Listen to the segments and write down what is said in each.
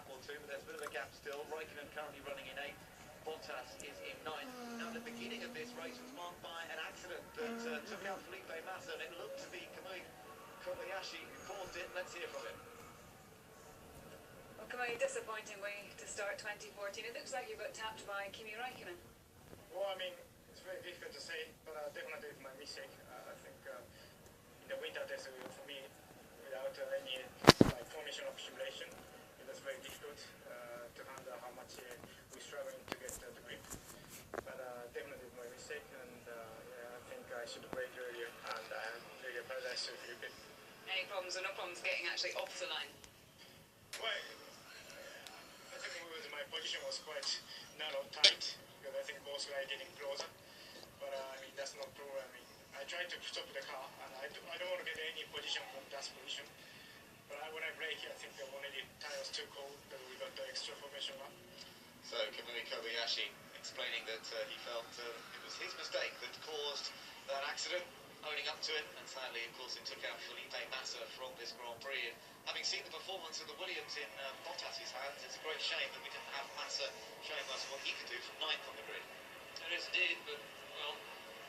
lap or two, but there's a bit of a gap still. Raikkonen currently running in 8th. Bottas is in 9th. Now, the beginning of this race was marked by an accident that took out Felipe Massa, and it looked to be Kamui Kobayashi who caused it. Let's hear from him. Well, Kamui, disappointing way to start 2014. It looks like you got tapped by Kimi Raikkonen. Well, I mean, it's very difficult to say, but definitely it's my mistake. I think in the winter test for me, without any formation of simulation, it was very difficult to handle how much we're struggling to get the grip. But definitely it's my mistake, and yeah, I think I should have braked earlier, and I really apologize to Felipe. Any problems or no problems getting actually off the line? Well, I think my position was quite narrow, tight, because I think both guys getting closer. But I mean, that's not true. I mean, I tried to stop the car, and I don't want to get any position from that position. But when I brake, I think one of the tires too cold, that we got the extra formation lap. So Kamui Kobayashi explaining that he felt it was his mistake that caused that accident, owning up to it, and sadly, of course, it took out Felipe Massa from this Grand Prix. And having seen the performance of the Williams in Bottas's hands, it's a great shame that we didn't have Massa showing us what he could do from 9th on the grid. It is indeed, but, well,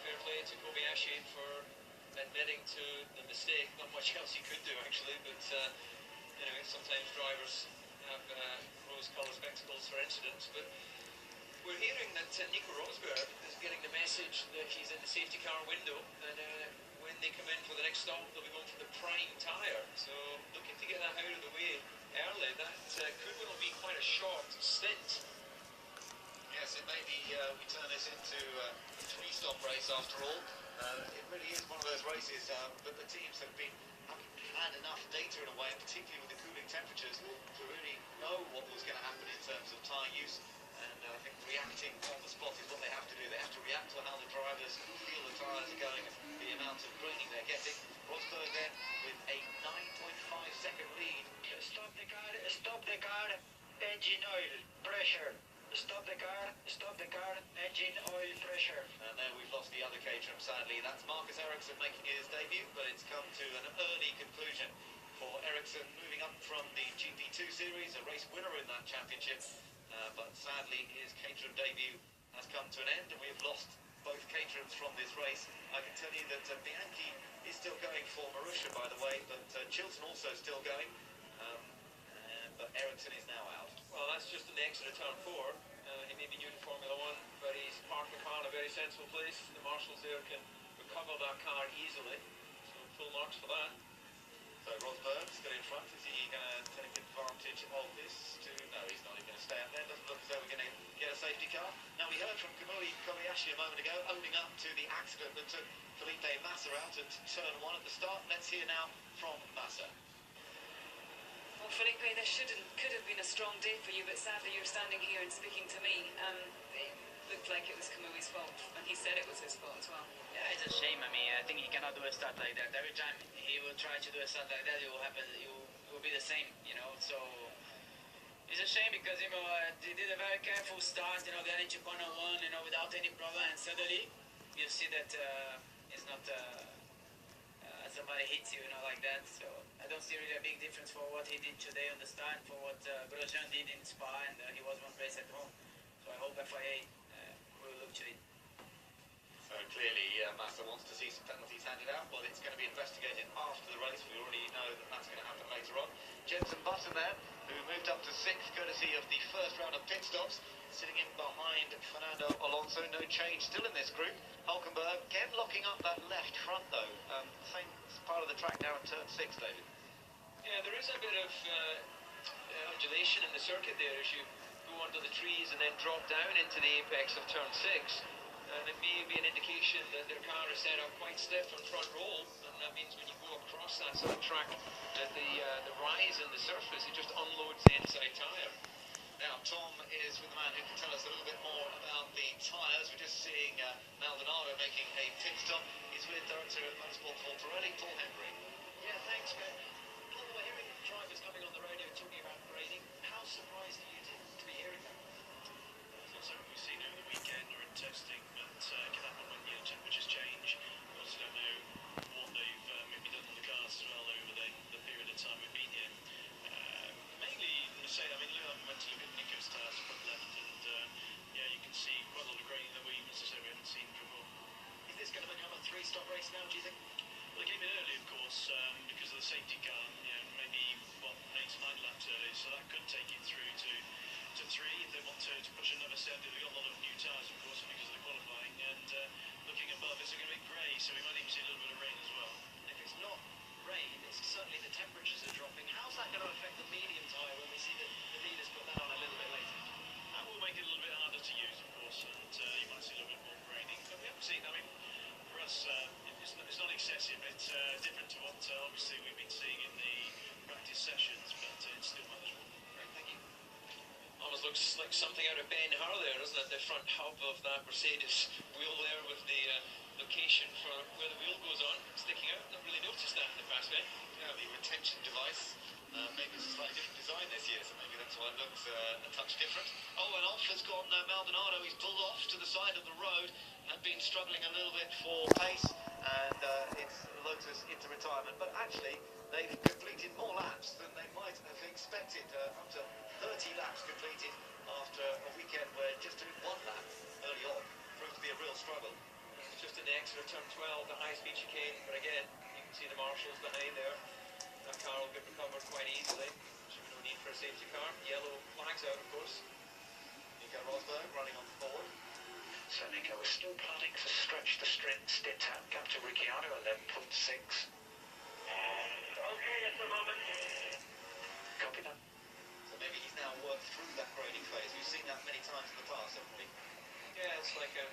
fair play to Kobayashi for admitting to the mistake. Not much else he could do, actually, but anyway, sometimes drivers have rose-coloured spectacles for incidents. But we're hearing that Nico Rosberg is getting the message that he's in the safety car window, and when they come in for the next stop, they'll be going for the prime tyre. So looking to get that out of the way early. That could well be quite a short stint. Yes, it may be we turn this into a 3-stop race after all. It really is one of those races, but the teams haven't had enough data in a way, and particularly with the cooling temperatures, to really know what was going to happen in terms of tyre use. And I think reacting on the spot is what they have to do. They have to react to how the drivers feel the tyres are going, the amount of graining they're getting. Rosberg then with a 9.5-second lead. Stop the car, engine oil, pressure. Stop the car, engine oil pressure. And there we've lost the other Caterham, sadly. That's Marcus Ericsson making his debut, but it's come to an early conclusion for Ericsson, moving up from the GP2 series, a race winner in that championship. But sadly, his Caterham debut has come to an end, and we've lost both Caterhams from this race. I can tell you that Bianchi is still going for Marussia, by the way, but Chilton also still going. But Ericsson is now out. Well, that's just in the exit of turn 4. He may be new to Formula 1, but he's parked the car in a very sensible place. The marshals there can recover that car easily, so full marks for that. So Rosberg still in front. Is he going to take advantage of this? No, he's not. He's going to stay up there. Doesn't look as though we're going to get a safety car. Now, we heard from Kamui Kobayashi a moment ago, owning up to the accident that took Felipe Massa out at turn 1 at the start. Let's hear now from Massa. Well, Felipe, this could have been a strong day for you, but sadly you're standing here and speaking to me. It looked like it was Kamui's fault, and he said it was his fault as well. Yeah, it's a shame. I mean, I think he cannot do a start like that. Every time he will try to do a start like that, it will happen. It will be the same, you know. So it's a shame because they did a very careful start, getting to corner 1, without any problem, and suddenly you see that it's not. Somebody hits you, like that. So I don't see really a big difference for what he did today on the start, for what Grosjean did in Spa, and he was one race at home. So I hope FIA will look to it. So clearly, Massa wants to see some penalties handed out. Well, it's going to be investigated after the race. We already know that that's going to happen later on. Jenson Button there, who moved up to 6th, courtesy of the first round of pit stops, sitting in behind Fernando Alonso. No change still in this group. Hulkenberg again locking up that left front, though. Same part of the track now at turn 6, David. Yeah, there is a bit of undulation in the circuit there as you go under the trees and then drop down into the apex of turn 6. And it may be an indication that their car is set up quite stiff on front roll, and that means when you go across that sort of track, that the rise in the surface, it just unloads the inside tyre. Now, Tom is with the man who can tell us a little bit more about the tyres. We're just seeing Maldonado making a pit stop. He's with Director of Motorsport for Pirelli, Paul Henry. Yeah, thanks, Ben. Paul, we're hearing drivers coming on the radio talking about grading. How surprised are you to be hearing that? It's not something we've seen over the weekend or in testing, but can happen when temperatures change. We also don't know what they've maybe done on the cars as well over the period of time we've been here. Mainly, I say, I mean, stop race now, do you think? Well, they came in early, of course, because of the safety car, maybe, 8 to 9 laps early, so that could take it through to 3 if they want to push another step. They've got a lot of new tyres, of course, because of the qualifying, and looking above, it's going to be grey, so we might even see a little bit of rain as well. If it's not rain, it's certainly the temperatures are dropping. How's that going to affect the medium tyre when we see the leaders put that on a little bit later? That will make it a little bit harder to use, of course, and you might see a little bit more graining, but we haven't seen, for us, it's not excessive. It's different to what obviously we've been seeing in the practice sessions, but it's still manageable. Great, thank you. Almost looks like something out of Ben-Hur there, doesn't it? The front hub of that Mercedes wheel there with the location for where the wheel goes on sticking out. Not really noticed that in the past, eh? Yeah, the retention device. Maybe it's a slightly different design this year, so maybe that's why it looks a touch different. Oh, and off has gone Maldonado. He's pulled off to the side of the road and been struggling a little bit for pace, and it's Lotus into retirement. But actually, they've completed more laps than they might have expected. Up to 30 laps completed after a weekend where just doing one lap early on proved to be a real struggle. It's just in the exit of turn 12, the high-speed chicane, but again, you can see the marshals behind there. That car will get recovered quite easily. There's no need for a safety car. Yellow flags out, of course. Nico Rosberg running on forward. So Nico is still planning to stretch the stint out gap to Ricciardo, 11.6. Okay at the moment. Copy that. So maybe he's now worked through that grading phase. We've seen that many times in the past, haven't we? Yeah, it's like a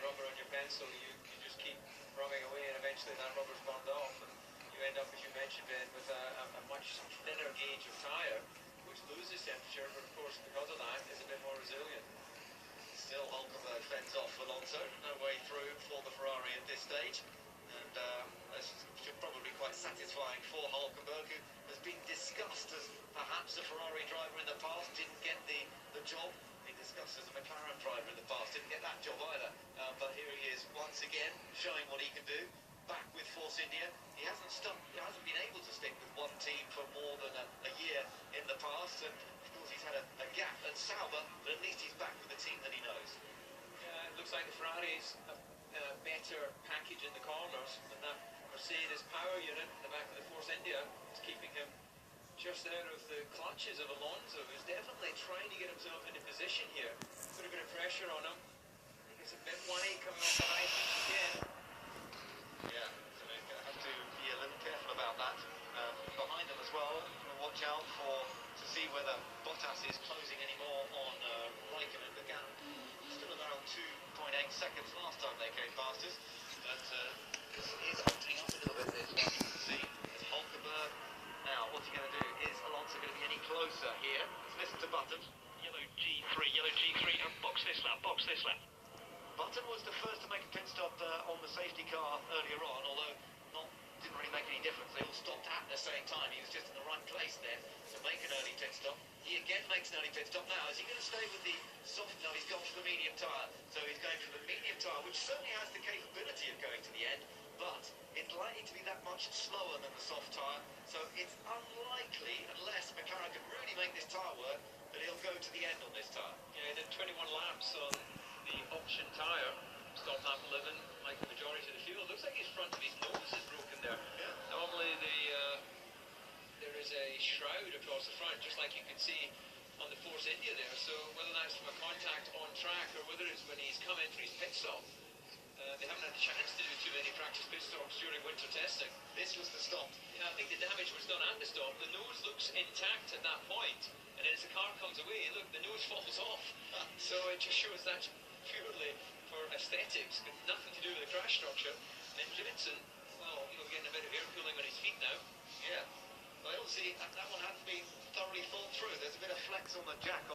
rubber on your pencil. You just keep rubbing away, and eventually that rubber's burned off, and you end up, as you mentioned, Ben, with a much thinner gauge of tyre, which loses temperature, but of course, because of that, is a bit more resilient. Still, Hulkenberg fends off Alonso. No way through for the Ferrari at this stage. And this should probably be quite satisfying for Hulkenberg, who has been discussed as perhaps a Ferrari driver in the past, didn't get the job. Been discussed as a McLaren driver in the past, didn't get that job either. But here he is once again, showing what he can do. Back with Force India. He hasn't been able to stick with one team for more than a year in the past, and of course he's had a gap at Sauber, but at least he's back with the team that he knows. Yeah, it looks like the Ferrari's a better package in the corners, and that Mercedes power unit in the back of the Force India is keeping him just out of the clutches of Alonso, who's definitely trying to get himself into position here. Put a bit of pressure on him. I think it's a bit wide coming off the high speed again. Yeah, so he's going to have to be a little careful about that. Behind them as well, watch out to see whether Bottas is closing any more on Raikkonen. The gap still around 2.8 seconds last time they came past us, but this is opening up a little bit, this one. You can see as Hulkenberg. Now, what's he going to do? Is Alonso going to be any closer here? Let's listen to Button. Yellow G3, box this lap. Button was the first to make a pit stop on the safety car earlier on, although didn't really make any difference. They all stopped at the same time. He was just in the right place there to make an early pit stop. He again makes an early pit stop now. Is he going to stay with the soft? No, he's gone for the medium tyre. So he's going for the medium tyre, which certainly has the capability of going to the end, but it's likely to be that much slower than the soft tyre. So it's unlikely, unless McLaren can really make this tyre work, that he'll go to the end on this tyre. Yeah, he did 21 laps on the option tyre. Stopped lap 11, like the majority of the field. Looks like his front of his nose is broken there. Yeah. Normally there is a shroud across the front, just like you can see on the Force India there. So whether that's from a contact on track or whether it's when he's come in for his pit stop, they haven't had a chance to do too many practice pit stops during winter testing. This was the stop. Yeah, I think the damage was done at the stop. The nose looks intact at that point, and then as the car comes away, look, the nose falls off. So it just shows that's purely for aesthetics, but nothing to do with the crash structure. And Jiminson, well, getting a bit of air cooling on his feet now. Yeah. But obviously that one hadn't been thoroughly thought through. There's a bit of flex on the jack.